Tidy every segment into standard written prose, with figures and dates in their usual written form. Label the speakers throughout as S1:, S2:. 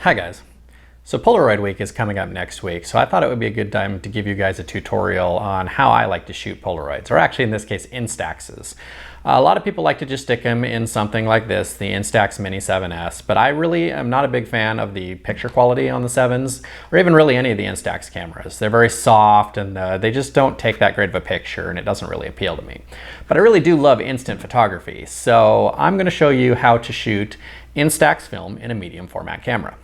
S1: Hi guys. So Polaroid week is coming up next week, so I thought it would be a good time to give you guys a tutorial on how I like to shoot Polaroids, or actually in this case Instaxes. A lot of people like to just stick them in something like this, the Instax Mini 7S, but I really am not a big fan of the picture quality on the 7s, or even really any of the Instax cameras. They're very soft and they just don't take that great of a picture, and it doesn't really appeal to me. But I really do love instant photography, so I'm going to show you how to shoot Instax film in a medium format camera.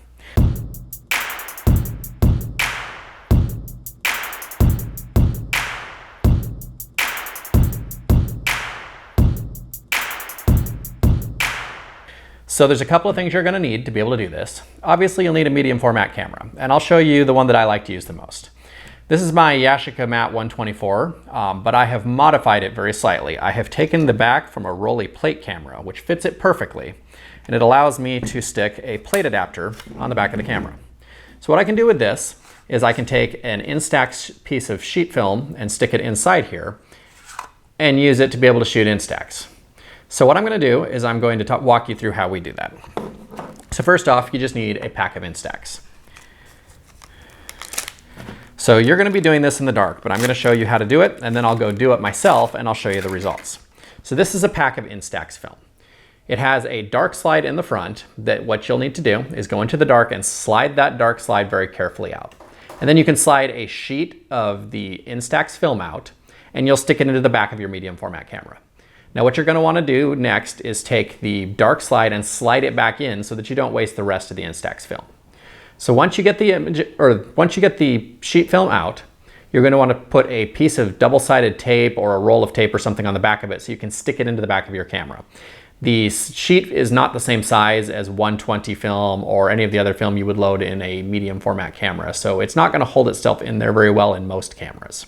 S1: So there's a couple of things you're going to need to be able to do this. Obviously you'll need a medium format camera, and I'll show you the one that I like to use the most. This is my Yashica Mat 124, but I have modified it very slightly. I have taken the back from a Rolly plate camera, which fits it perfectly, and it allows me to stick a plate adapter on the back of the camera. So what I can do with this is I can take an Instax piece of sheet film and stick it inside here and use it to be able to shoot Instax. So what I'm going to do is I'm going to walk you through how we do that. So first off, you just need a pack of Instax. So you're going to be doing this in the dark, but I'm going to show you how to do it, and then I'll go do it myself and I'll show you the results. So this is a pack of Instax film. It has a dark slide in the front that what you'll need to do is go into the dark and slide that dark slide very carefully out. And then you can slide a sheet of the Instax film out and you'll stick it into the back of your medium format camera. Now what you're going to want to do next is take the dark slide and slide it back in so that you don't waste the rest of the Instax film. So once you get the image, or once you get the sheet film out, you're going to want to put a piece of double-sided tape or a roll of tape or something on the back of it so you can stick it into the back of your camera. The sheet is not the same size as 120 film or any of the other film you would load in a medium format camera, so it's not going to hold itself in there very well in most cameras.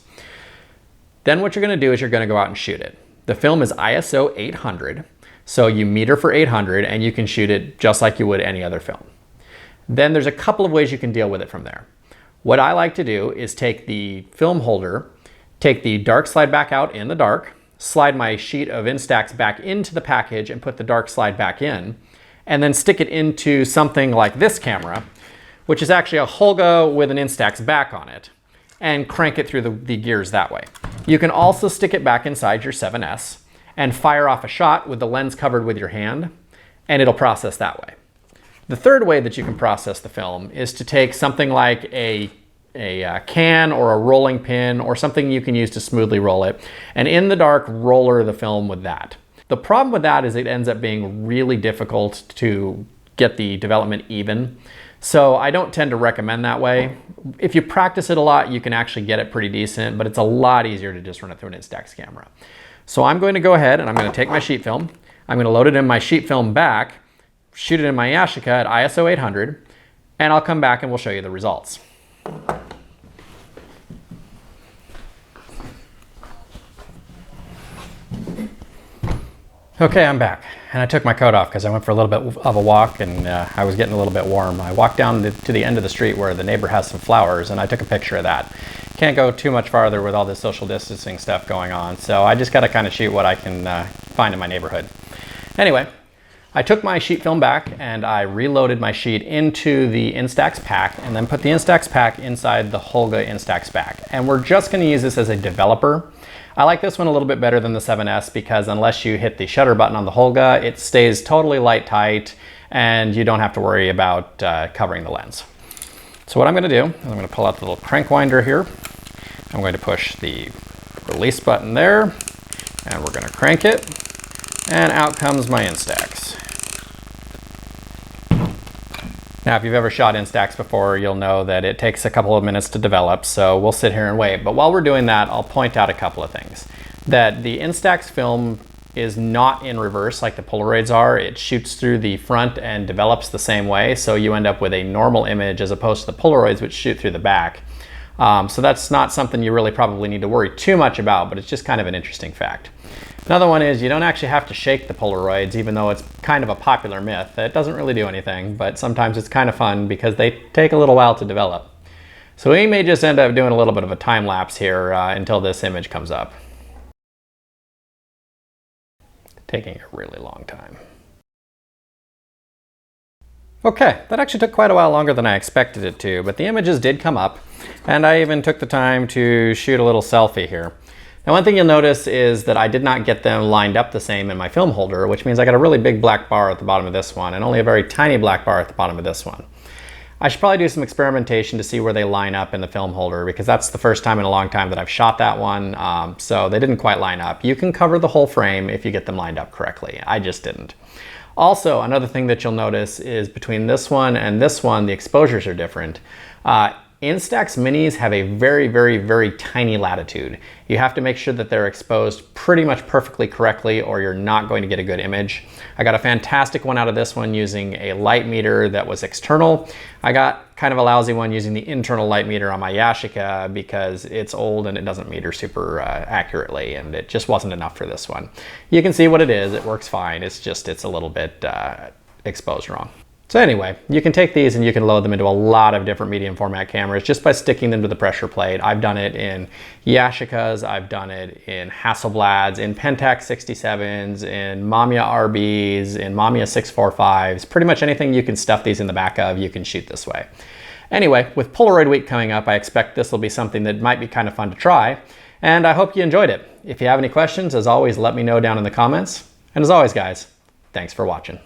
S1: Then what you're going to do is you're going to go out and shoot it. The film is ISO 800, so you meter for 800 and you can shoot it just like you would any other film. Then there's a couple of ways you can deal with it from there. What I like to do is take the film holder, take the dark slide back out in the dark, slide my sheet of Instax back into the package and put the dark slide back in, and then stick it into something like this camera, which is actually a Holga with an Instax back on it, and crank it through the gears that way. You can also stick it back inside your 7S and fire off a shot with the lens covered with your hand, and it'll process that way. The third way that you can process the film is to take something like a can or a rolling pin or something you can use to smoothly roll it, and in the dark roller the film with that. The problem with that is it ends up being really difficult to get the development even. So I don't tend to recommend that way. If you practice it a lot, you can actually get it pretty decent, but it's a lot easier to just run it through an Instax camera. So I'm going to go ahead and I'm going to take my sheet film. I'm going to load it in my sheet film back, shoot it in my Yashica at ISO 800, and I'll come back and we'll show you the results. Okay, I'm back, and I took my coat off because I went for a little bit of a walk and I was getting a little bit warm. I walked down to the end of the street where the neighbor has some flowers, and I took a picture of that. Can't go too much farther with all this social distancing stuff going on, so I just got to kind of shoot what I can find in my neighborhood. Anyway, I took my sheet film back and I reloaded my sheet into the Instax pack and then put the Instax pack inside the Holga Instax back. And we're just going to use this as a developer. I like this one a little bit better than the 7S because unless you hit the shutter button on the Holga, it stays totally light tight and you don't have to worry about covering the lens. So what I'm going to do is I'm going to pull out the little crank winder here. I'm going to push the release button there and we're going to crank it, and out comes my Instax. Now, if you've ever shot Instax before, you'll know that it takes a couple of minutes to develop, so we'll sit here and wait. But while we're doing that, I'll point out a couple of things. That the Instax film is not in reverse like the Polaroids are. It shoots through the front and develops the same way, so you end up with a normal image as opposed to the Polaroids, which shoot through the back. So that's not something you really probably need to worry too much about, but it's just kind of an interesting fact. Another one is you don't actually have to shake the Polaroids, even though it's kind of a popular myth. It doesn't really do anything, but sometimes it's kind of fun because they take a little while to develop. So we may just end up doing a little bit of a time lapse here until this image comes up. Taking a really long time. Okay, that actually took quite a while longer than I expected it to, but the images did come up, and I even took the time to shoot a little selfie here. Now, one thing you'll notice is that I did not get them lined up the same in my film holder, which means I got a really big black bar at the bottom of this one and only a very tiny black bar at the bottom of this one. I should probably do some experimentation to see where they line up in the film holder, because that's the first time in a long time that I've shot that one, so they didn't quite line up. You can cover the whole frame if you get them lined up correctly. I just didn't. Also, another thing that you'll notice is between this one and this one, the exposures are different. Instax Minis have a very, very, very tiny latitude. You have to make sure that they're exposed pretty much perfectly correctly or you're not going to get a good image. I got a fantastic one out of this one using a light meter that was external. I got kind of a lousy one using the internal light meter on my Yashica because it's old and it doesn't meter super accurately, and it just wasn't enough for this one. You can see what it is, it works fine, it's a little bit exposed wrong. So anyway, you can take these and you can load them into a lot of different medium format cameras just by sticking them to the pressure plate. I've done it in Yashicas, I've done it in Hasselblads, in Pentax 67s, in Mamiya RBs, in Mamiya 645s. Pretty much anything you can stuff these in the back of, you can shoot this way. Anyway, with Polaroid Week coming up, I expect this will be something that might be kind of fun to try, and I hope you enjoyed it. If you have any questions, as always, let me know down in the comments. And as always, guys, thanks for watching.